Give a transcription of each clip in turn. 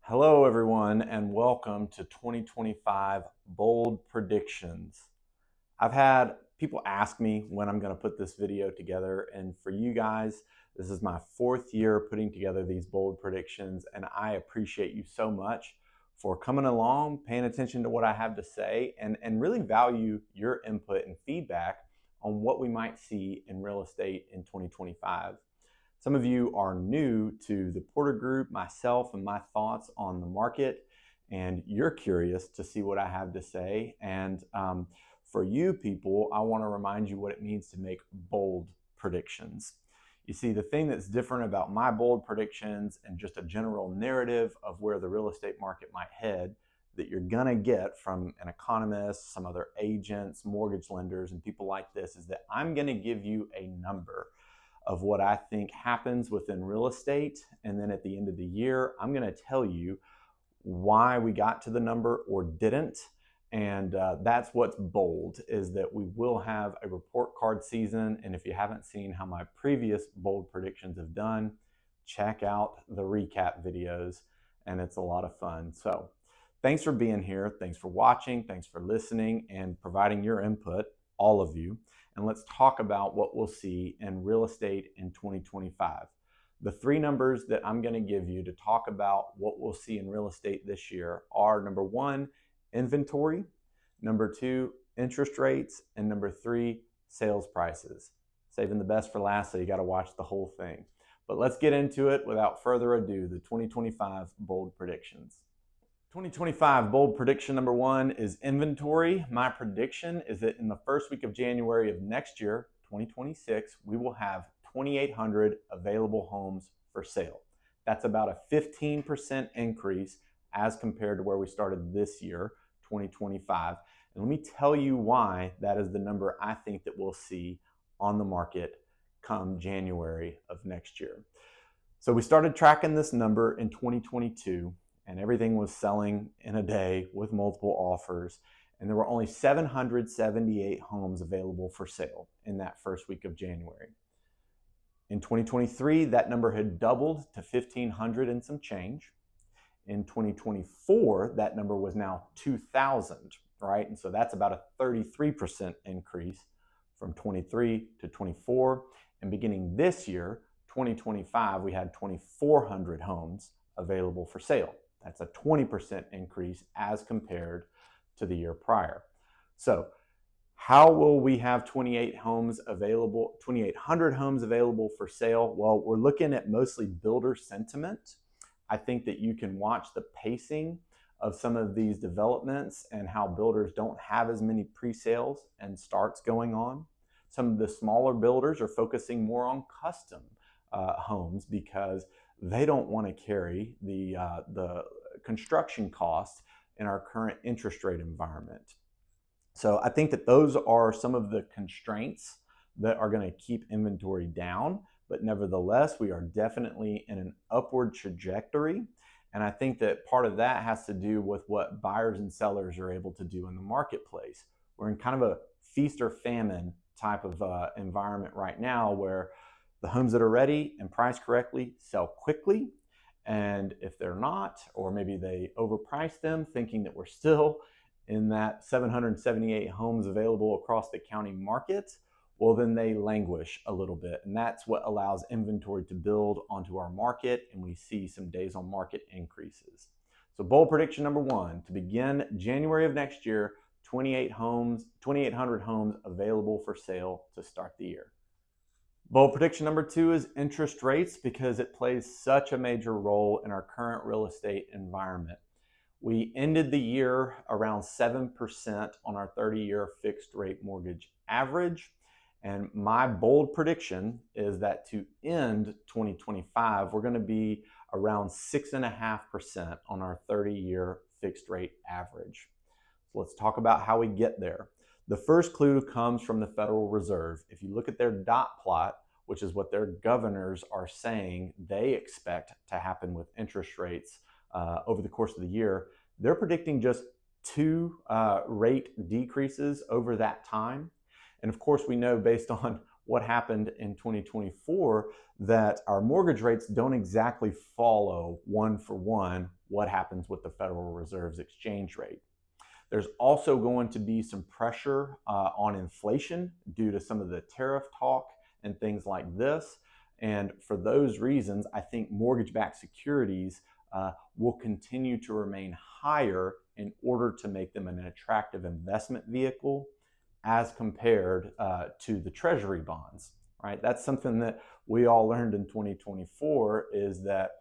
Hello, everyone, and welcome to 2025 Bold Predictions. I've had people ask me when I'm going to put this video together, and for you guys, this is my fourth year putting together these bold predictions, and I appreciate you so much for coming along, paying attention to what I have to say, and really value your input and feedback on what we might see in real estate in 2025. Some of you are new to the Porter Group, myself, and my thoughts on the market, and you're curious to see what I have to say. And for you people, I want to remind you what it means to make bold predictions. You see, the thing that's different about my bold predictions and just a general narrative of where the real estate market might head that you're going to get from an economist, some other agents, mortgage lenders, and people like this is that I'm going to give you a number of what I think happens within real estate. And then at the end of the year, I'm going to tell you why we got to the number or didn't. And that's what's bold, is that we will have a report card season. And if you haven't seen how my previous bold predictions have done, check out the recap videos, and it's a lot of fun. So thanks for being here. Thanks for watching. Thanks for listening and providing your input, all of you. And let's talk about what we'll see in real estate in 2025. The three numbers that I'm going to give you to talk about what we'll see in real estate this year are: number one, inventory; number two, interest rates; and number three, sales prices. Saving the best for last, so you got to watch the whole thing. But let's get into it without further ado, the 2025 bold predictions. 2025 bold prediction number one is inventory. My prediction is that in the first week of January of next year, 2026, we will have 2,800 available homes for sale. That's about a 15% increase as compared to where we started this year, 2025. And let me tell you why that is the number I think that we'll see on the market come January of next year. So we started tracking this number in 2022. And everything was selling in a day with multiple offers. And there were only 778 homes available for sale in that first week of January. In 2023, that number had doubled to 1,500 and some change. In 2024, that number was now 2,000, right? And so that's about a 33% increase from 23 to 24. And beginning this year, 2025, we had 2,400 homes available for sale. That's a 20% increase as compared to the year prior. So how will we have 2,800 homes available for sale? Well, we're looking at mostly builder sentiment. I think that you can watch the pacing of some of these developments and how builders don't have as many pre-sales and starts going on. Some of the smaller builders are focusing more on custom homes because they don't want to carry the construction costs in our current interest rate environment. So I think that those are some of the constraints that are going to keep inventory down, but nevertheless, we are definitely in an upward trajectory. And I think that part of that has to do with what buyers and sellers are able to do in the marketplace. We're in kind of a feast or famine type of environment right now, where the homes that are ready and priced correctly sell quickly. And if they're not, or maybe they overprice them thinking that we're still in that 778 homes available across the county market, well, then they languish a little bit. And that's what allows inventory to build onto our market, and we see some days on market increases. So bold prediction number one, to begin January of next year, 2,800 homes available for sale to start the year. Bold prediction number two is interest rates, because it plays such a major role in our current real estate environment. We ended the year around 7% on our 30-year fixed rate mortgage average. And my bold prediction is that to end 2025, we're going to be around 6.5% on our 30-year fixed rate average. So let's talk about how we get there. The first clue comes from the Federal Reserve. If you look at their dot plot, which is what their governors are saying they expect to happen with interest rates over the course of the year, they're predicting just 2 rate decreases over that time. And of course, we know based on what happened in 2024 that our mortgage rates don't exactly follow one for one what happens with the Federal Reserve's exchange rate. There's also going to be some pressure on inflation due to some of the tariff talk and things like this. And for those reasons, I think mortgage-backed securities will continue to remain higher in order to make them an attractive investment vehicle as compared to the treasury bonds, right? That's something that we all learned in 2024, is that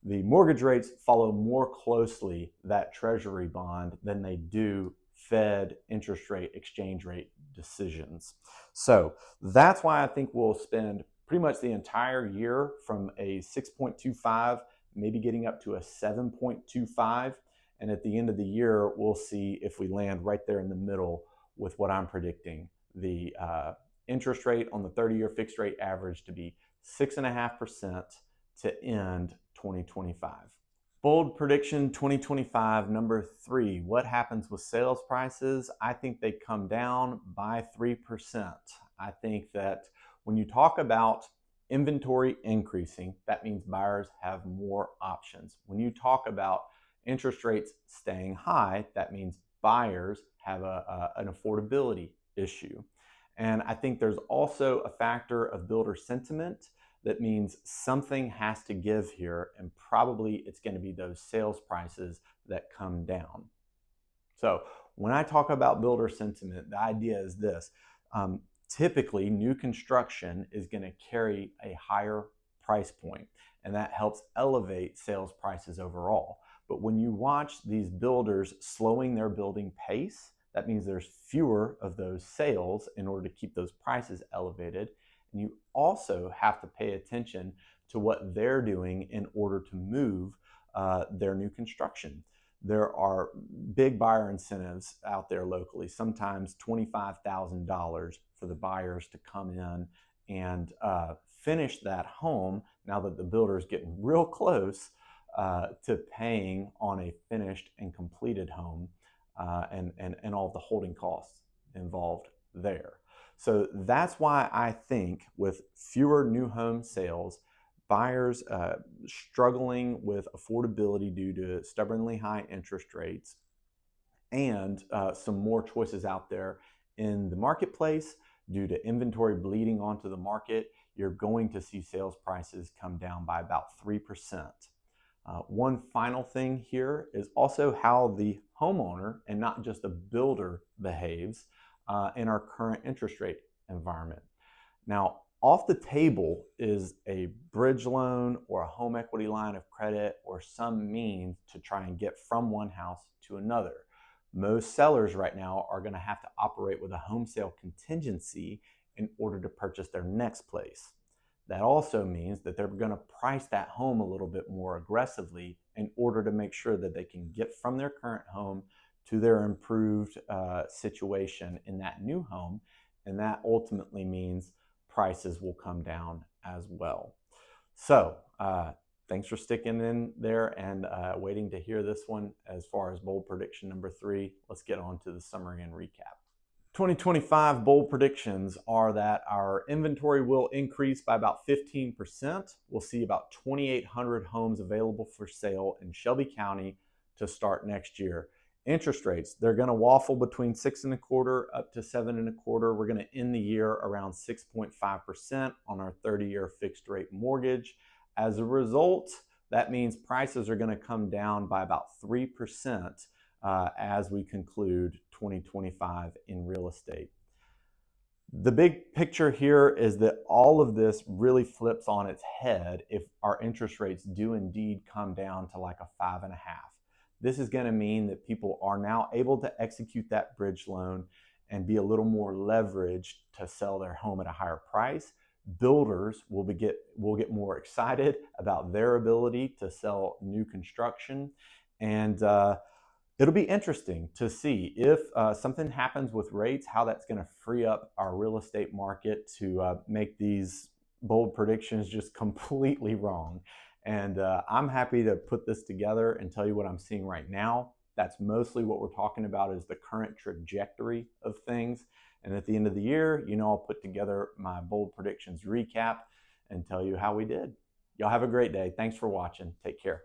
the mortgage rates follow more closely that treasury bond than they do Fed interest rate, exchange rate decisions. So that's why I think we'll spend pretty much the entire year from a 6.25, maybe getting up to a 7.25. And at the end of the year, we'll see if we land right there in the middle with what I'm predicting. The interest rate on the 30-year fixed rate average to be 6.5% to end 2025. Bold prediction 2025, number 3. What happens with sales prices? I think they come down by 3%. I think that when you talk about inventory increasing, that means buyers have more options. When you talk about interest rates staying high, that means buyers have an affordability issue. And I think there's also a factor of builder sentiment. That means something has to give here, and probably it's going to be those sales prices that come down. So when I talk about builder sentiment, the idea is this. Typically, new construction is going to carry a higher price point, and that helps elevate sales prices overall. But when you watch these builders slowing their building pace, that means there's fewer of those sales in order to keep those prices elevated. And you also have to pay attention to what they're doing in order to move their new construction. There are big buyer incentives out there locally, sometimes $25,000 for the buyers to come in and finish that home now that the builder is getting real close to paying on a finished and completed home and all the holding costs involved there. So that's why I think with fewer new home sales, buyers struggling with affordability due to stubbornly high interest rates, and some more choices out there in the marketplace due to inventory bleeding onto the market, you're going to see sales prices come down by about 3%. One final thing here is also how the homeowner and not just the builder behaves in our current interest rate environment. Now, off the table is a bridge loan or a home equity line of credit or some means to try and get from one house to another. Most sellers right now are going to have to operate with a home sale contingency in order to purchase their next place. That also means that they're going to price that home a little bit more aggressively in order to make sure that they can get from their current home to their improved situation in that new home. And that ultimately means prices will come down as well. So thanks for sticking in there and waiting to hear this one as far as bold prediction number 3. Let's get on to the summary and recap. 2025 bold predictions are that our inventory will increase by about 15%. We'll see about 2,800 homes available for sale in Shelby County to start next year. Interest rates, they're going to waffle between 6.25% up to 7.25%. We're going to end the year around 6.5% on our 30-year fixed rate mortgage. As a result, that means prices are going to come down by about 3% as we conclude 2025 in real estate. The big picture here is that all of this really flips on its head if our interest rates do indeed come down to like a 5.5. This is going to mean that people are now able to execute that bridge loan and be a little more leveraged to sell their home at a higher price. Builders will get more excited about their ability to sell new construction, and it'll be interesting to see if something happens with rates, how that's going to free up our real estate market to make these bold predictions just completely wrong. And I'm happy to put this together and tell you what I'm seeing right now. That's mostly what we're talking about, is the current trajectory of things. And at the end of the year, I'll put together my bold predictions recap and tell you how we did. Y'all have a great day. Thanks for watching. Take care.